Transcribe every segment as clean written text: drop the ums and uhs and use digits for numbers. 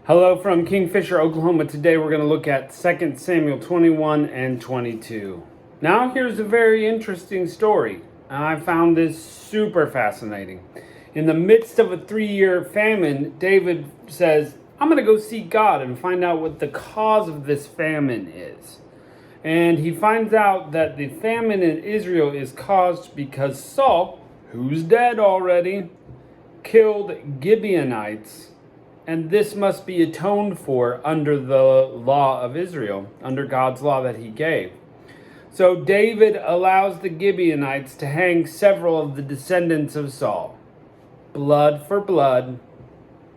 Hello from Kingfisher, Oklahoma. Today we're going to look at 2 Samuel 21 and 22. Now here's a very interesting story. I found this super fascinating. In the midst of a 3-year famine, David says, I'm going to go seek God and find out what the cause of this famine is. And he finds out that the famine in Israel is caused because Saul, who's dead already, killed Gibeonites. And this must be atoned for under the law of Israel, under God's law that he gave. So David allows the Gibeonites to hang several of the descendants of Saul. Blood for blood,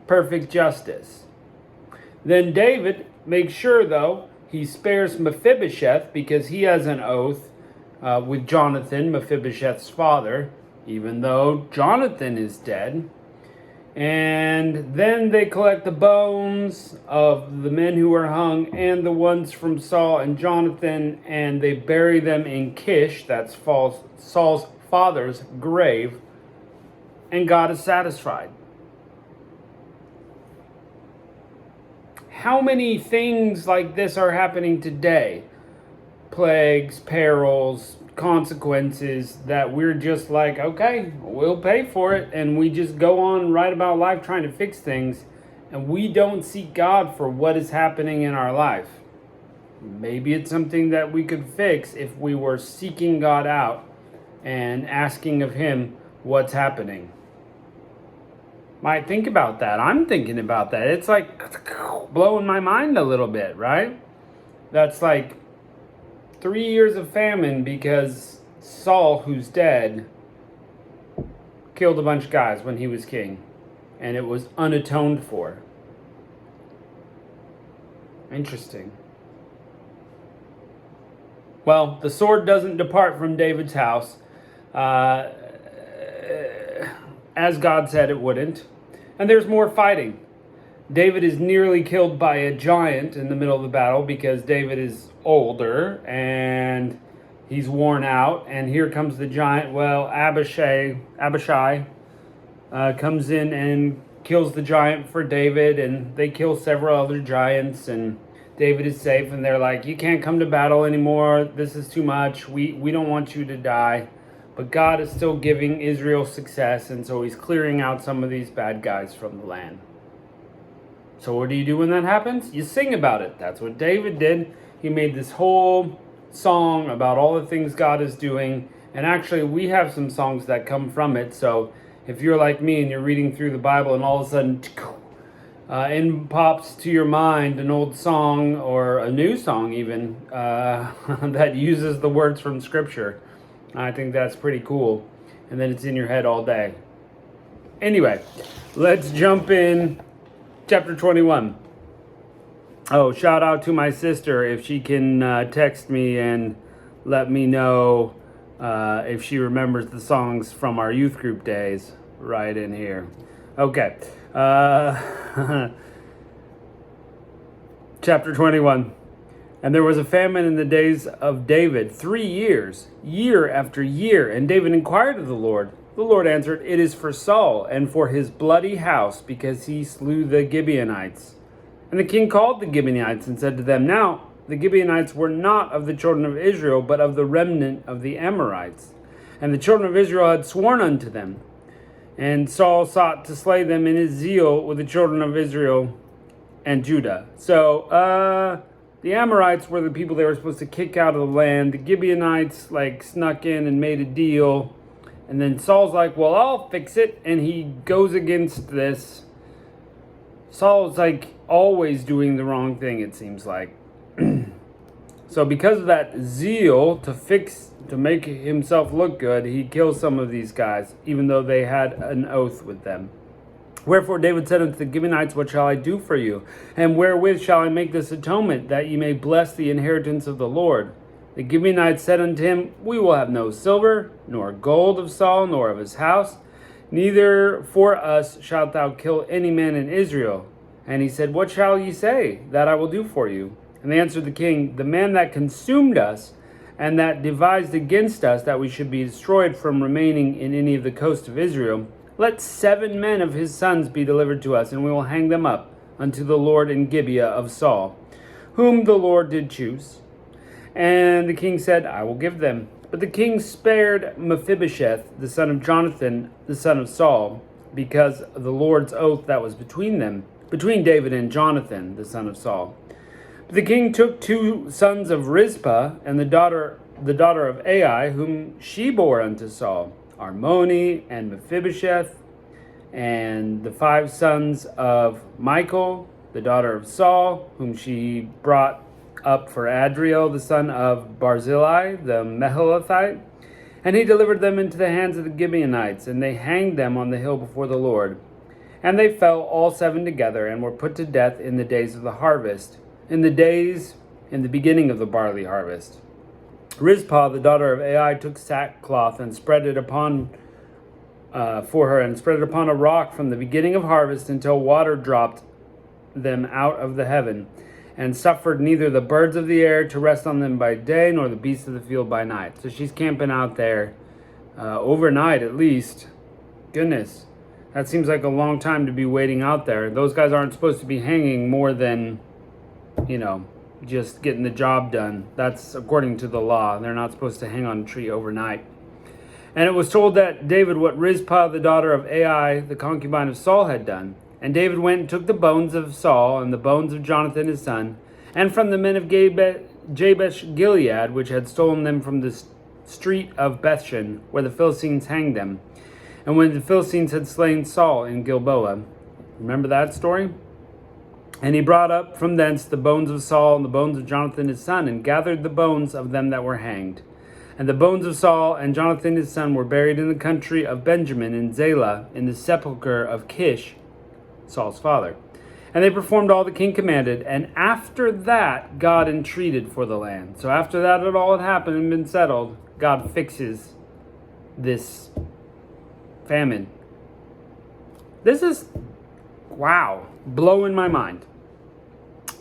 perfect justice. Then David makes sure, though, he spares Mephibosheth because he has an oath with Jonathan, Mephibosheth's father, even though Jonathan is dead. And then they collect the bones of the men who were hung and the ones from Saul and Jonathan, and they bury them in Kish, that's Saul's father's grave, and God is satisfied. How many things like this are happening today? Plagues, perils, consequences that we're just like, okay, we'll pay for it, and we just go on right about life trying to fix things, and we don't seek God for what is happening in our life. Maybe it's something that we could fix if we were seeking God out and asking of him what's happening. Might think about that. I'm thinking about that. It's like blowing my mind a little bit, right? That's like 3 years of famine because Saul, who's dead, killed a bunch of guys when he was king. And it was unatoned for. Interesting. Well, the sword doesn't depart from David's house, as God said it wouldn't. And there's more fighting. David is nearly killed by a giant in the middle of the battle because David is older and he's worn out. And here comes the giant. Well, Abishai comes in and kills the giant for David, and they kill several other giants, and David is safe. And they're like, you can't come to battle anymore. This is too much. We don't want you to die. But God is still giving Israel success, and so he's clearing out some of these bad guys from the land. So what do you do when that happens? You sing about it. That's what David did. He made this whole song about all the things God is doing. And actually, we have some songs that come from it. So if you're like me and you're reading through the Bible and all of a sudden in pops to your mind an old song or a new song even that uses the words from Scripture, I think that's pretty cool. And then it's in your head all day. Anyway, let's jump in. Chapter 21. Oh, shout out to my sister if she can text me and let me know if she remembers the songs from our youth group days right in here. Okay. Chapter 21. And there was a famine in the days of David 3 years, year after year. And David inquired of the Lord. The Lord answered, it is for Saul and for his bloody house, because he slew the Gibeonites. And the king called the Gibeonites and said to them, now the Gibeonites were not of the children of Israel, but of the remnant of the Amorites. And the children of Israel had sworn unto them. And Saul sought to slay them in his zeal with the children of Israel and Judah. So, the Amorites were the people they were supposed to kick out of the land. The Gibeonites, snuck in and made a deal. And then Saul's like, well, I'll fix it. And he goes against this. Saul's always doing the wrong thing, it seems like. So because of that zeal to make himself look good, he kills some of these guys, even though they had an oath with them. Wherefore David said unto the Gibeonites, what shall I do for you? And wherewith shall I make this atonement, that ye may bless the inheritance of the Lord? The Gibeonites said unto him, we will have no silver, nor gold of Saul, nor of his house. Neither for us shalt thou kill any man in Israel. And he said, what shall ye say that I will do for you? And they answered the king, the man that consumed us, and that devised against us that we should be destroyed from remaining in any of the coast of Israel, let 7 men of his sons be delivered to us, and we will hang them up, unto the Lord in Gibeah of Saul, whom the Lord did choose. And the king said, I will give them. But the king spared Mephibosheth, the son of Jonathan, the son of Saul, because of the Lord's oath that was between them, between David and Jonathan, the son of Saul. But the king took 2 sons of Rizpah, and the daughter of Ai, whom she bore unto Saul, Armoni and Mephibosheth, and the 5 sons of Michal, the daughter of Saul, whom she brought up for Adriel, the son of Barzillai, the Meholathite. And he delivered them into the hands of the Gibeonites, and they hanged them on the hill before the Lord. And they fell all 7 together, and were put to death in the days of the harvest, in the beginning of the barley harvest. Rizpah, the daughter of Ai, took sackcloth and spread it upon for her, and spread it upon a rock from the beginning of harvest until water dropped them out of the heaven, and suffered neither the birds of the air to rest on them by day, nor the beasts of the field by night. So she's camping out there overnight at least. Goodness, that seems like a long time to be waiting out there. Those guys aren't supposed to be hanging more than, just getting the job done. That's according to the law. They're not supposed to hang on a tree overnight. And it was told that David what Rizpah, the daughter of Ai, the concubine of Saul, had done. And David went and took the bones of Saul and the bones of Jonathan his son, and from the men of Jabesh Gilead, which had stolen them from the street of Bethshan, where the Philistines hanged them. And when the Philistines had slain Saul in Gilboa. Remember that story? And he brought up from thence the bones of Saul and the bones of Jonathan his son, and gathered the bones of them that were hanged. And the bones of Saul and Jonathan his son were buried in the country of Benjamin in Zelah, in the sepulchre of Kish, Saul's father. And they performed all the king commanded, and after that God entreated for the land. So after that it all had happened and been settled, God fixes this famine. This is, wow, blowing my mind.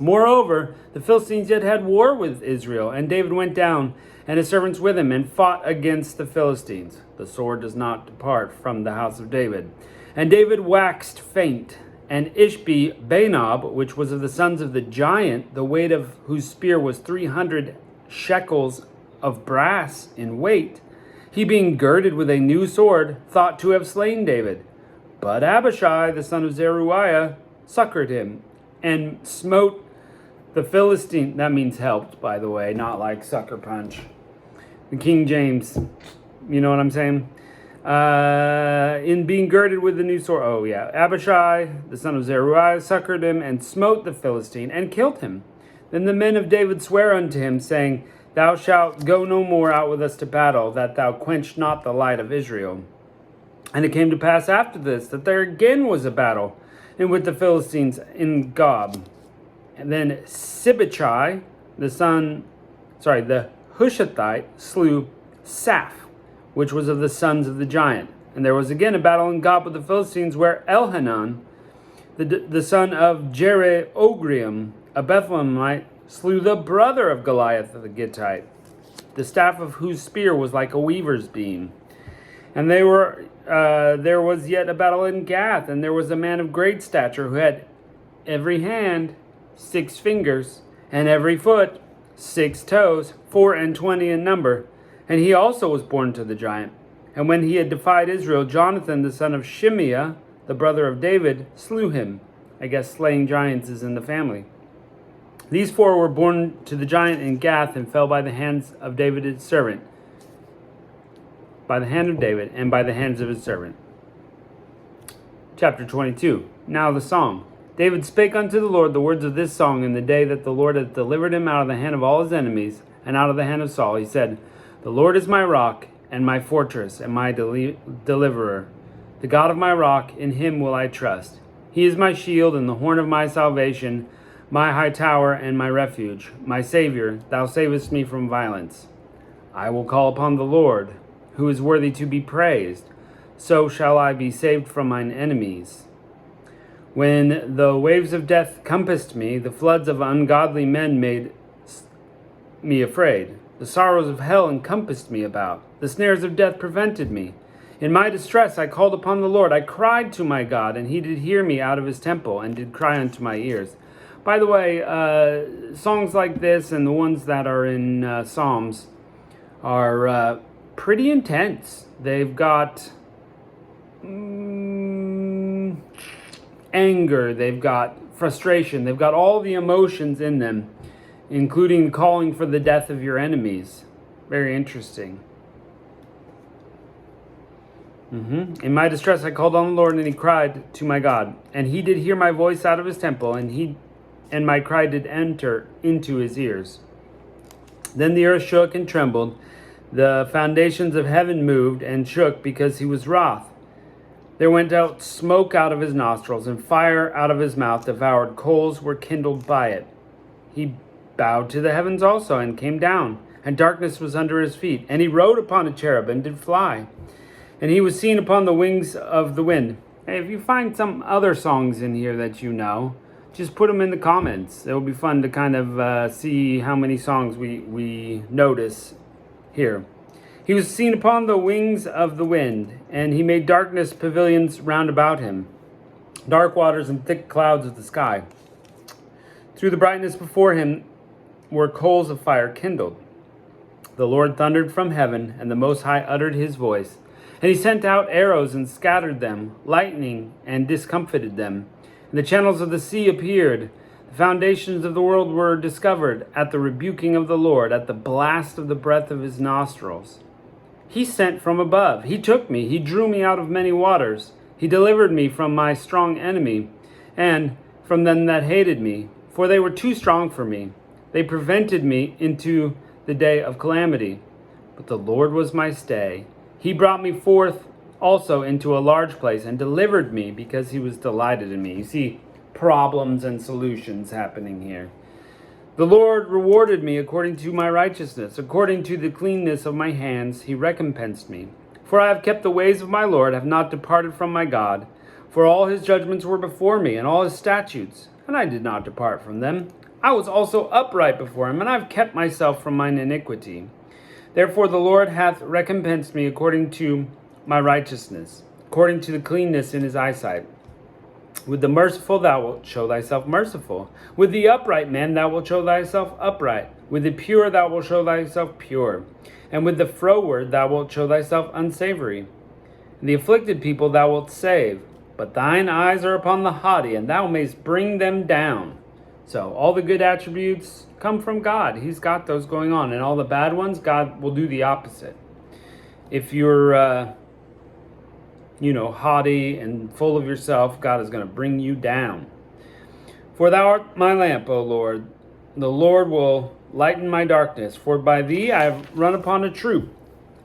Moreover, the Philistines yet had war with Israel, and David went down, and his servants with him, and fought against the Philistines. The sword does not depart from the house of David. And David waxed faint, and Ishbi-Benob, which was of the sons of the giant, the weight of whose spear was 300 shekels of brass in weight, he being girded with a new sword, thought to have slain David. But Abishai, the son of Zeruiah, succored him, and smote the Philistine. That means helped, by the way, not like sucker punch. The King James, you know what I'm saying? In being girded with the new sword. Oh, yeah. Abishai, the son of Zeruiah, succored him, and smote the Philistine, and killed him. Then the men of David sware unto him, saying, Thou shalt go no more out with us to battle, that thou quench not the light of Israel. And it came to pass after this, that there again was a battle, and with the Philistines in Gob. And then Sibbechai, the Hushathite, slew Saph, which was of the sons of the giant. And there was again a battle in Gob with the Philistines, where Elhanan, the son of Jereogrium, a Bethlehemite, slew the brother of Goliath the Gittite, the staff of whose spear was like a weaver's beam. And there was yet a battle in Gath, and there was a man of great stature who had every hand 6 fingers, and every foot 6 toes, 24 in number. And he also was born to the giant. And when he had defied Israel, Jonathan, the son of Shimeah, the brother of David, slew him. I guess slaying giants is in the family. These 4 were born to the giant in Gath, and fell by the hands of David his servant. By the hand of David, and by the hands of his servant. Chapter 22. Now the song. David spake unto the Lord the words of this song in the day that the Lord hath delivered him out of the hand of all his enemies, and out of the hand of Saul. He said, The Lord is my rock, and my fortress, and my deliverer. The God of my rock, in him will I trust. He is my shield, and the horn of my salvation, my high tower, and my refuge. My Savior, thou savest me from violence. I will call upon the Lord, who is worthy to be praised. So shall I be saved from mine enemies. When the waves of death compassed me, the floods of ungodly men made me afraid. The sorrows of hell encompassed me about. The snares of death prevented me. In my distress I called upon the Lord. I cried to my God, and he did hear me out of his temple, and did cry unto my ears. By the way, songs like this and the ones that are in Psalms are pretty intense. They've got anger, they've got frustration, they've got all the emotions in them, including calling for the death of your enemies. Very interesting. In my distress I called on the Lord, and he cried to my God, and he did hear my voice out of his temple, and my cry did enter into his ears. Then the earth shook and trembled, the foundations of heaven moved and shook, because he was wroth. There went out smoke out of his nostrils, and fire out of his mouth devoured. Coals were kindled by it. He bowed to the heavens also, and came down, and darkness was under his feet. And he rode upon a cherub, and did fly. And he was seen upon the wings of the wind. Hey, if you find some other songs in here that you know, just put them in the comments. It will be fun to kind of see how many songs we notice here. He was seen upon the wings of the wind, and he made darkness pavilions round about him, dark waters and thick clouds of the sky. Through the brightness before him were coals of fire kindled. The Lord thundered from heaven, and the Most High uttered his voice. And he sent out arrows and scattered them, lightning and discomfited them. And the channels of the sea appeared. The foundations of the world were discovered at the rebuking of the Lord, at the blast of the breath of his nostrils. He sent from above. He took me. He drew me out of many waters. He delivered me from my strong enemy, and from them that hated me, for they were too strong for me. They prevented me into the day of calamity. But the Lord was my stay. He brought me forth also into a large place, and delivered me, because he was delighted in me. You see problems and solutions happening here. The Lord rewarded me according to my righteousness. According to the cleanness of my hands, he recompensed me. For I have kept the ways of my Lord, have not departed from my God. For all his judgments were before me, and all his statutes, and I did not depart from them. I was also upright before him, and I have kept myself from mine iniquity. Therefore the Lord hath recompensed me according to my righteousness, according to the cleanness in his eyesight. With the merciful thou wilt show thyself merciful. With the upright man thou wilt show thyself upright. With the pure thou wilt show thyself pure. And with the froward thou wilt show thyself unsavory. And the afflicted people thou wilt save. But thine eyes are upon the haughty, and thou mayst bring them down. So all the good attributes come from God. He's got those going on. And all the bad ones, God will do the opposite. If you're, haughty and full of yourself, God is going to bring you down. For thou art my lamp, O Lord. The Lord will lighten my darkness. For by thee I have run upon a troop.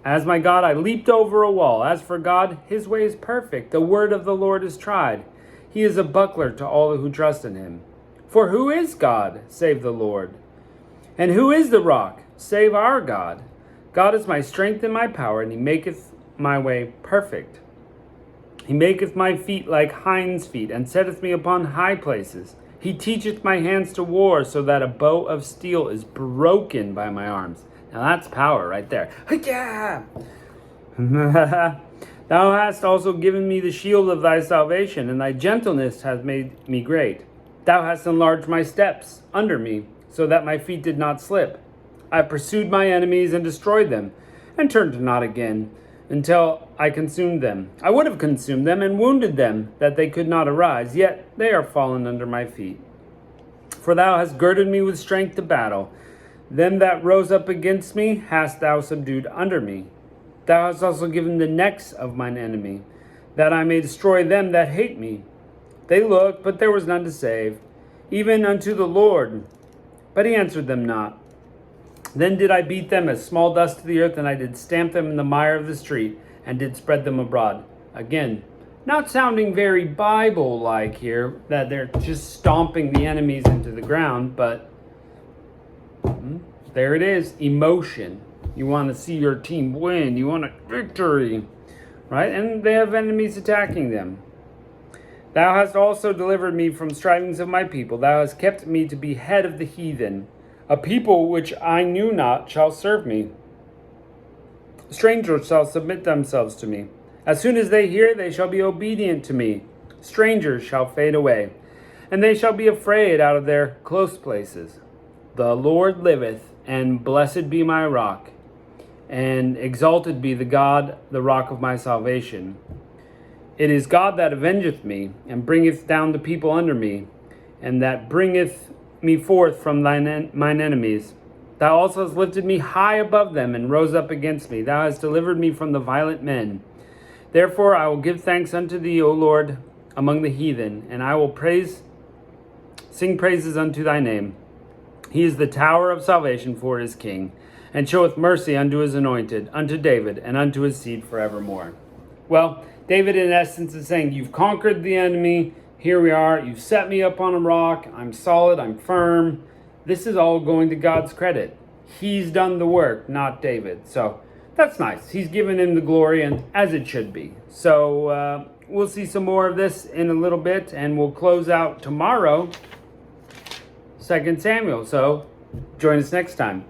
As my God, I leaped over a wall. As for God, his way is perfect. The word of the Lord is tried. He is a buckler to all who trust in him. For who is God, save the Lord? And who is the rock, save our God? God is my strength and my power, and he maketh my way perfect. He maketh my feet like hinds' feet, and setteth me upon high places. He teacheth my hands to war, so that a bow of steel is broken by my arms. Now that's power right there. Thou hast also given me the shield of thy salvation, and thy gentleness hath made me great. Thou hast enlarged my steps under me, so that my feet did not slip. I pursued my enemies and destroyed them, and turned not again, until I consumed them. I would have consumed them and wounded them, that they could not arise, yet they are fallen under my feet. For thou hast girded me with strength to battle. Them that rose up against me hast thou subdued under me. Thou hast also given the necks of mine enemy, that I may destroy them that hate me. They looked, but there was none to save, even unto the Lord, but he answered them not. Then did I beat them as small dust to the earth, and I did stamp them in the mire of the street, and did spread them abroad. Again, not sounding very Bible-like here, that they're just stomping the enemies into the ground, but there it is, emotion. You want to see your team win. You want a victory, right? And they have enemies attacking them. Thou hast also delivered me from strivings of my people. Thou hast kept me to be head of the heathen. A people which I knew not shall serve me. Strangers shall submit themselves to me. As soon as they hear, they shall be obedient to me. Strangers shall fade away, and they shall be afraid out of their close places. The Lord liveth, and blessed be my rock, and exalted be the God, the rock of my salvation. It is God that avengeth me, and bringeth down the people under me, and that bringeth me forth from mine enemies. Thou also hast lifted me high above them, and rose up against me. Thou hast delivered me from the violent men. Therefore I will give thanks unto thee, O Lord, among the heathen, and I will sing praises unto thy name. He is the tower of salvation for his king, and showeth mercy unto his anointed, unto David, and unto his seed forevermore. Well, David in essence is saying, you've conquered the enemy. Here we are. You've set me up on a rock. I'm solid. I'm firm. This is all going to God's credit. He's done the work, not David. So that's nice. He's given him the glory, and as it should be. So we'll see some more of this in a little bit, and we'll close out tomorrow 2 Samuel. So join us next time.